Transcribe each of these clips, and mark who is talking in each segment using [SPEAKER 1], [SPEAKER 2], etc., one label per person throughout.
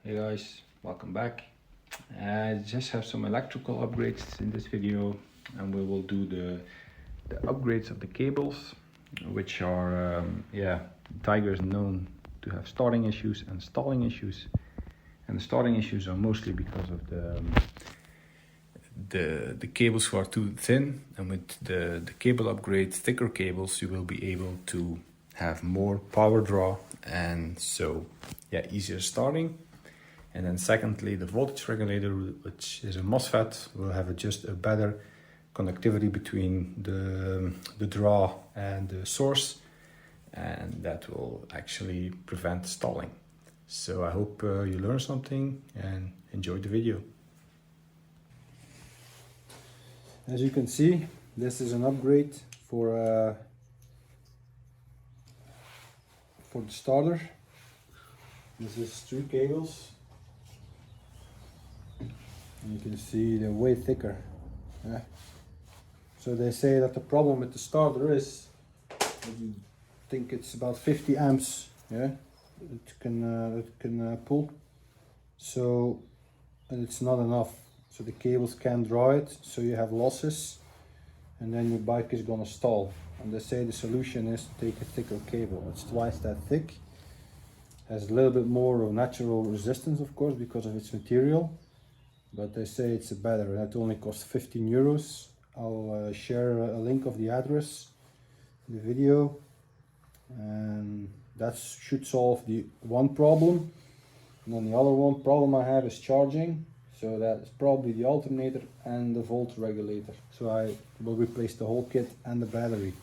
[SPEAKER 1] Hey guys, welcome back. I just have some electrical upgrades in this video, and we will do the upgrades of the cables, which are Tiger is known to have starting issues and stalling issues, and the starting issues are mostly because of the cables who are too thin, and with the cable upgrade, thicker cables, you will be able to have more power draw, and so easier starting. And then secondly, the voltage regulator, which is a MOSFET, will have just a better connectivity between the draw and the source, and that will actually prevent stalling. So I hope you learned something and enjoyed the video.
[SPEAKER 2] As you can see, this is an upgrade for the starter. This is 3 cables. And you can see they're way thicker. Yeah. So they say that the problem with the starter is that you think it's about 50 amps. Yeah, it can pull. So, and it's not enough. So the cables can't draw it. So you have losses, and then your bike is gonna stall. And they say the solution is to take a thicker cable. It's twice that thick. Has a little bit more of natural resistance, of course, because of its material. But they say it's a better, and it only costs 15 euros. I'll share a link of the address in the video, and that should solve the one problem. And then the other one problem I have is charging, so that's probably the alternator and the volt regulator. So I will replace the whole kit and the battery.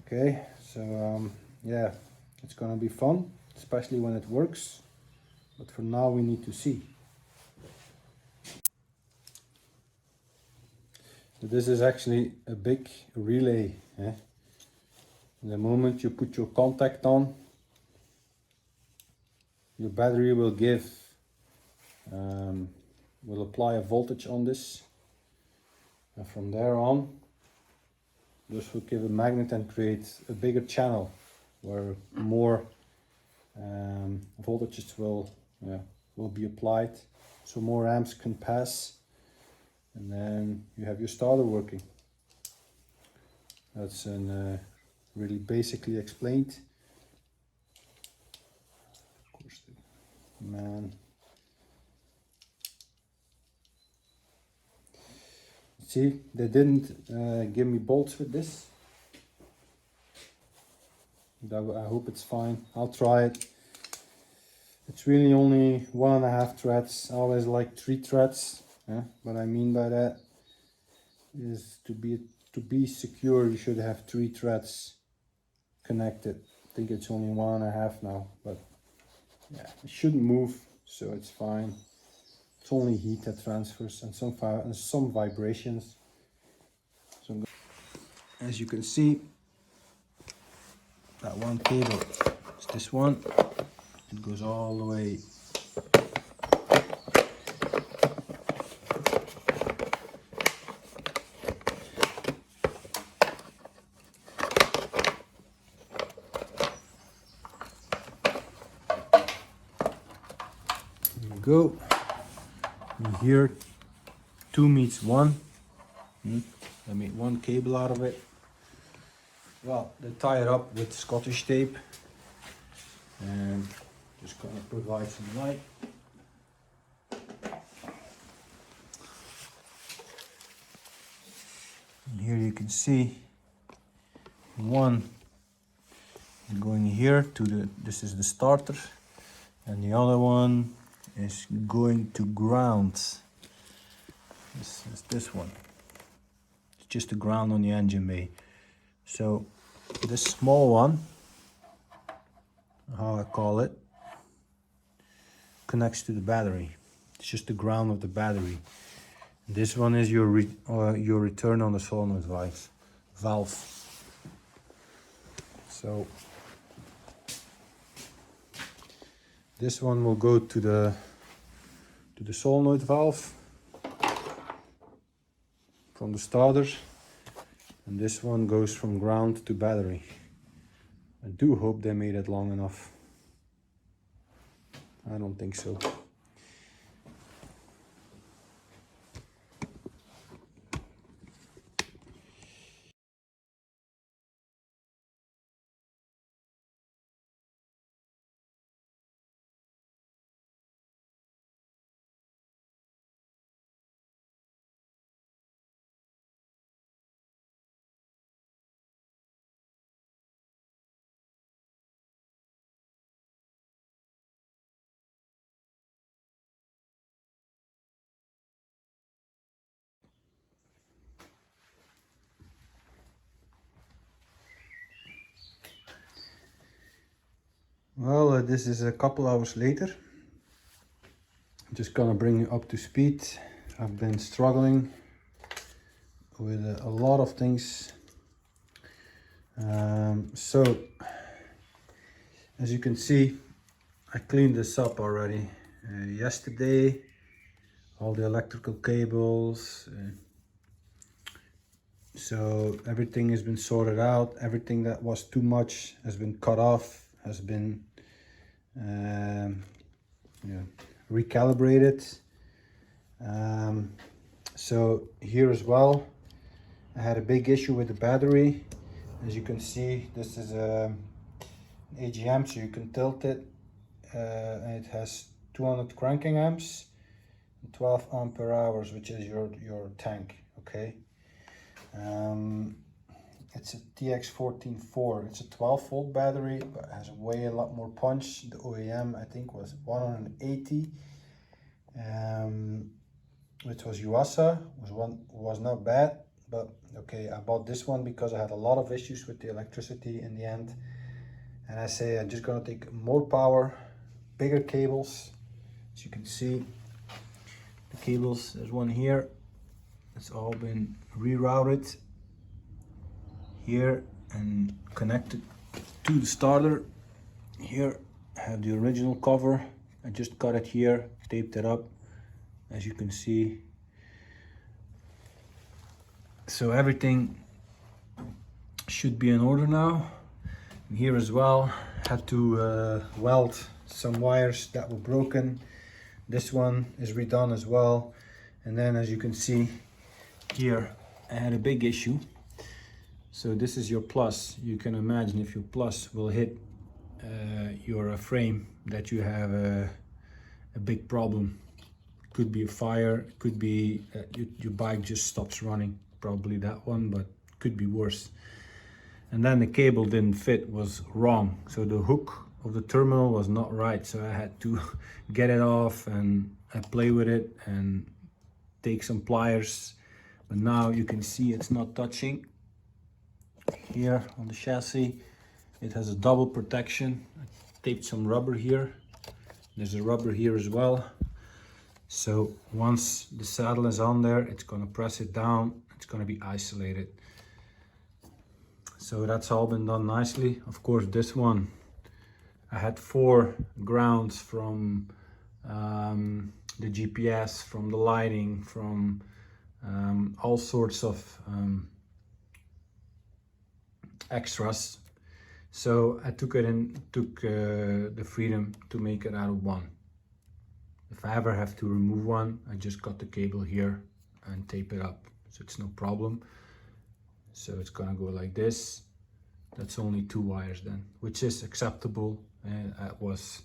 [SPEAKER 2] Okay, so yeah, it's gonna be fun, especially when it works, but for now we need to see. This is actually a big relay. The moment you put your contact on, your battery will apply a voltage on this, and from there on, this will give a magnet and create a bigger channel where more voltages will be applied, so more amps can pass. And then you have your starter working. That's really basically explained. Of course, man. See, they didn't give me bolts with this. I hope it's fine. I'll try it. It's really only 1.5 threads. I always like 3 threads. What I mean by that is to be secure, you should have 3 threads connected. I think it's only 1.5 now, but yeah, it shouldn't move, so it's fine. It's only heat that transfers and some vibrations. So as you can see, that one cable is this one. It goes all the way . Go. And here 2 meets 1. I made 1 cable out of it. Well, they tie it up with Scottish tape, and just gonna provide some light. And here you can see 1 going here to this is the starter, and the other one is going to ground. This is this one. It's just a ground on the engine bay. So this small one, how I call it, connects to the battery. It's just the ground of the battery. This one is your return on the solenoid valve. So this one will go to the solenoid valve from the starter, and this one goes from ground to battery. I do hope they made it long enough. I don't think so. Well, this is a couple hours later. I'm just gonna bring you up to speed. I've been struggling with a lot of things. So, as you can see, I cleaned this up already yesterday. All the electrical cables. So everything has been sorted out. Everything that was too much has been cut off, has been recalibrated. So here as well, I had a big issue with the battery. As you can see, this is an AGM, so you can tilt it. And it has 200 cranking amps, 12 ampere hours, which is your tank. Okay. It's a TX144. It's a 12 volt battery, but it has a lot more punch. The OEM I think was 180, which was Yuasa. Was not bad, but okay. I bought this one because I had a lot of issues with the electricity in the end, and I say I'm just gonna take more power, bigger cables. As you can see, the cables. There's one here. It's all been rerouted here and connected to the starter. Here I have the original cover. I just cut it here, taped it up, as you can see. So everything should be in order now. And here as well, had to weld some wires that were broken. This one is redone as well. And then as you can see here, I had a big issue. So this is your plus. You can imagine if your plus will hit your frame that you have a big problem. Could be a fire, could be your bike just stops running. Probably that one, but could be worse. And then the cable didn't fit, was wrong. So the hook of the terminal was not right. So I had to get it off and I play with it and take some pliers. But now you can see it's not touching. Here on the chassis, it has a double protection. I taped some rubber here. There's a rubber here as well. So once the saddle is on there, it's gonna press it down. It's gonna be isolated. So that's all been done nicely. Of course, this one, I had 4 grounds from the GPS, from the lighting, from all sorts of extras. So I took the freedom to make it out of one. If I ever have to remove one, I just cut the cable here and tape it up. So it's no problem. So it's gonna go like this. That's only 2 wires then, which is acceptable. It was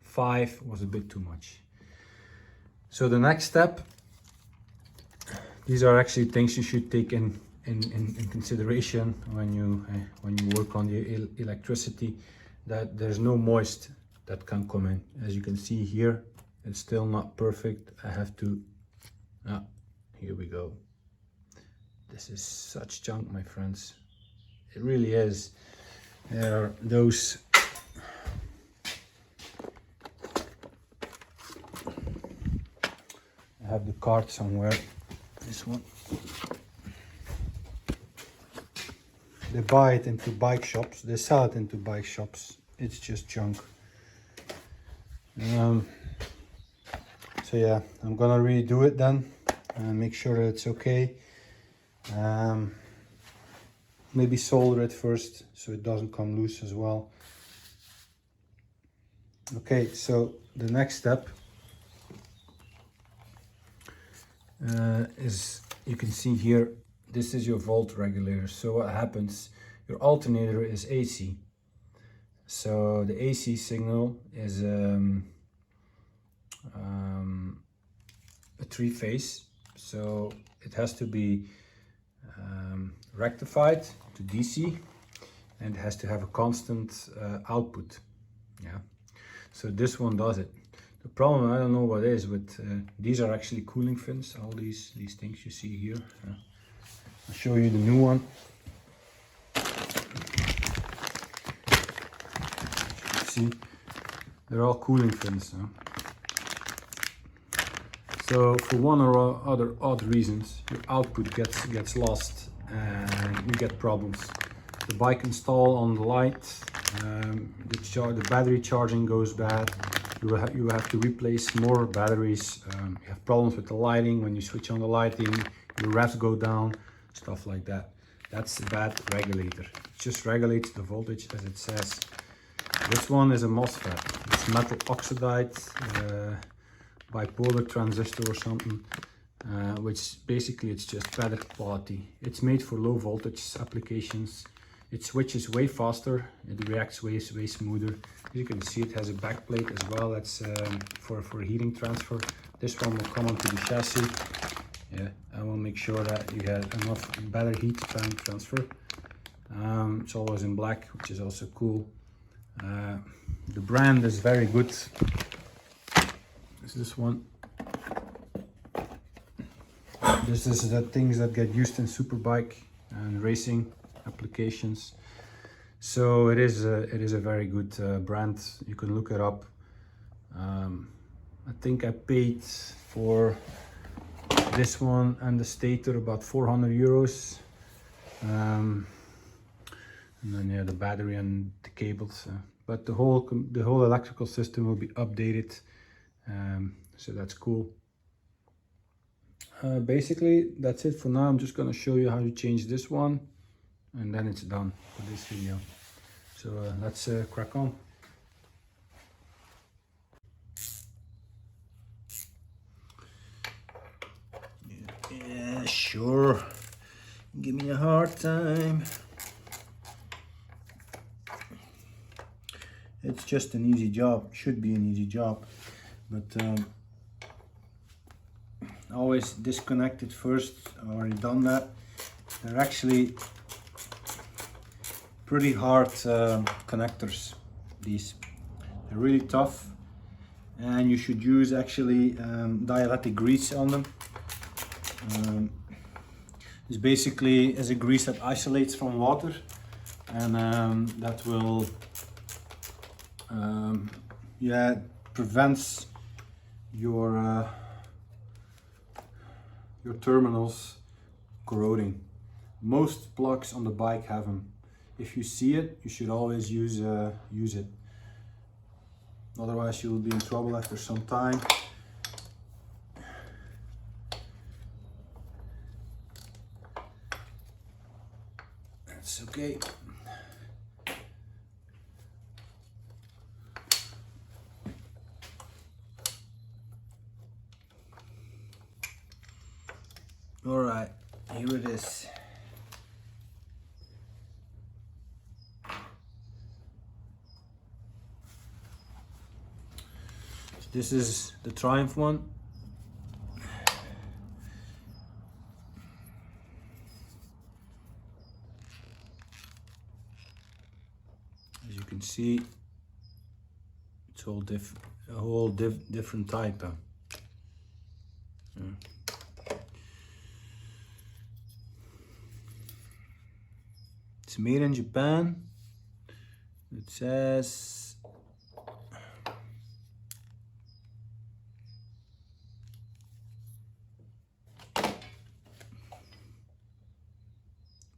[SPEAKER 2] 5, was a bit too much. So the next step, these are actually things you should take in consideration when you work on the electricity, that there's no moist that can come in. As you can see here, it's still not perfect. I have to, here we go. This is such junk, my friends. It really is. There are those I have the card somewhere. This one. They buy it into bike shops. They sell it into bike shops. It's just junk. So yeah, I'm gonna redo it then and make sure that it's okay. Maybe solder it first so it doesn't come loose as well. Okay, so the next step is, you can see here, this is your volt regulator. So what happens, your alternator is AC. So the AC signal is a three-phase, so it has to be rectified to DC, and it has to have a constant output. Yeah, so this one does it. The problem, I don't know what it is, but these are actually cooling fins, all these things you see here. I'll show you the new one. See, they're all cooling fins. So for one or other odd reasons, your output gets lost and you get problems. The bike install on the light, the battery charging goes bad. You have to replace more batteries. You have problems with the lighting. When you switch on the lighting, your revs go down, stuff like that. That's a bad regulator. It just regulates the voltage as it says. This one is a MOSFET. It's metal oxide bipolar transistor or something, which basically it's just better quality. It's made for low voltage applications. It switches way faster. It reacts way smoother. As you can see, it has a back plate as well. That's for heating transfer. This one will come onto the chassis. Yeah, I will make sure that you have enough better heat transfer. It's always in black, which is also cool. The brand is very good. This one. This is the things that get used in superbike and racing applications. So it is a very good brand. You can look it up. I think I paid for this one and the stator about 400 euros. And then yeah, the battery and the cables. But the whole electrical system will be updated. So that's cool. Basically that's it for now. I'm just gonna show you how to change this one, and then it's done for this video. So let's crack on. Yeah, sure. Give me a hard time. It's just an easy job. Should be an easy job, but always disconnect it first. I've already done that. They're actually pretty hard connectors. These, they're really tough, and you should use actually dielectric grease on them. It's basically a grease that isolates from water, and that will yeah, prevents your terminals corroding. Most plugs on the bike have them. If you see it, you should always use it. Otherwise, you will be in trouble after some time. That's okay. All right, here it is. So this is the Triumph one. As you can see, it's all different type. Yeah. It's made in Japan. It says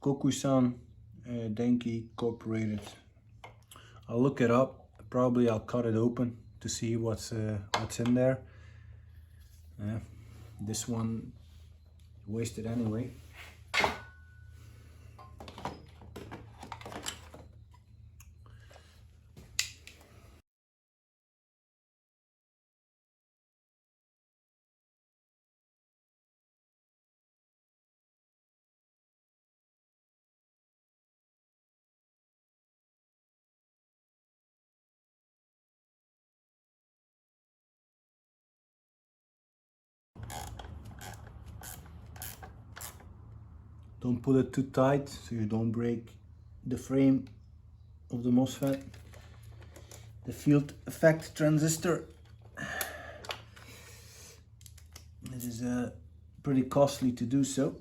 [SPEAKER 2] Kokusan Denki Incorporated. I'll look it up. Probably I'll cut it open to see what's in there. This one wasted anyway. Don't pull it too tight so you don't break the frame of the MOSFET. The field effect transistor. This is pretty costly to do so.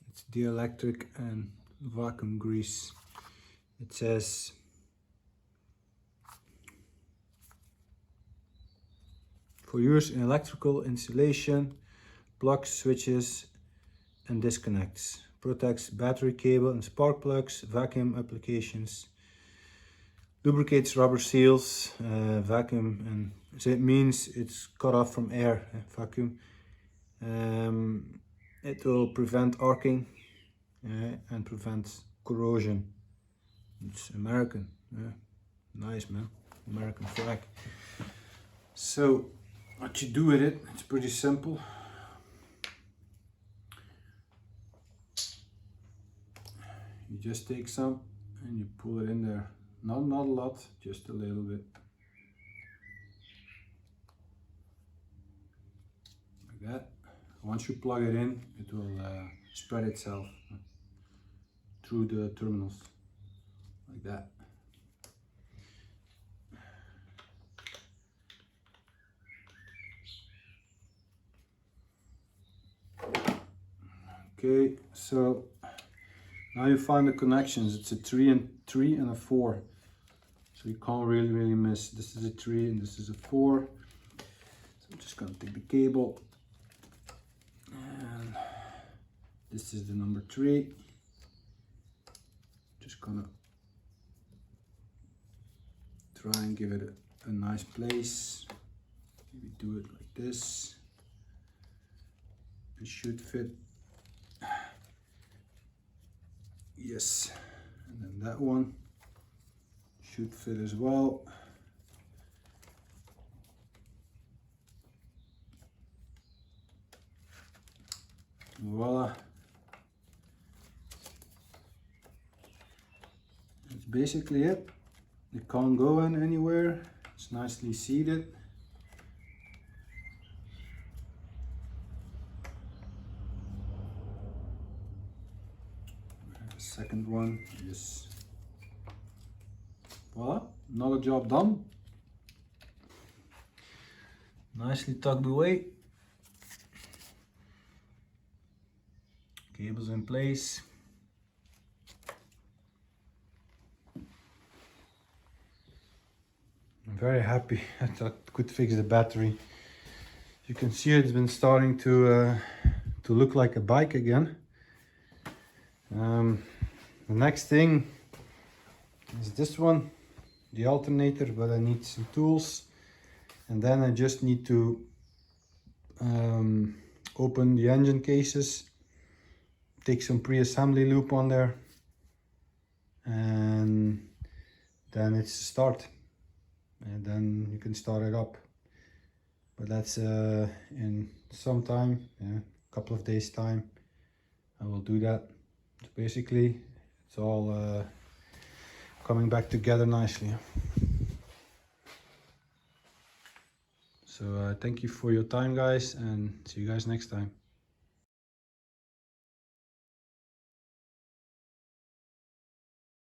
[SPEAKER 2] It's dielectric and vacuum grease. It says for use in electrical insulation, plugs, switches and disconnects. Protects battery cable and spark plugs, vacuum applications. Lubricates rubber seals, vacuum, and so it means it's cut off from air, vacuum. It will prevent arcing and prevent corrosion. It's American, nice man, American flag. So what you do with it, it's pretty simple. You just take some and you pull it in there. Not a lot, just a little bit. Like that. Once you plug it in, it will spread itself through the terminals. Like that. Okay, so now you find the connections. It's a 3 and 3 and a 4. So you can't really miss. This is a 3 and this is a 4. So I'm just gonna take the cable. And this is the number 3. Just gonna try and give it a nice place. Maybe do it like this. It should fit. Yes, and then that one should fit as well. Voila. That's basically it. It can't go in anywhere. It's nicely seated. Second one is voila, another job done. Nicely tucked away. Cables in place. I'm very happy. I thought I could fix the battery. You can see it's been starting to look like a bike again. The next thing is this one, the alternator, but I need some tools, and then I just need to open the engine cases, take some pre-assembly loop on there, and then it's start, and then you can start it up. But that's in some time, a couple of days time, I will do that. So basically it's all coming back together nicely. So thank you for your time, guys, and see you guys next time.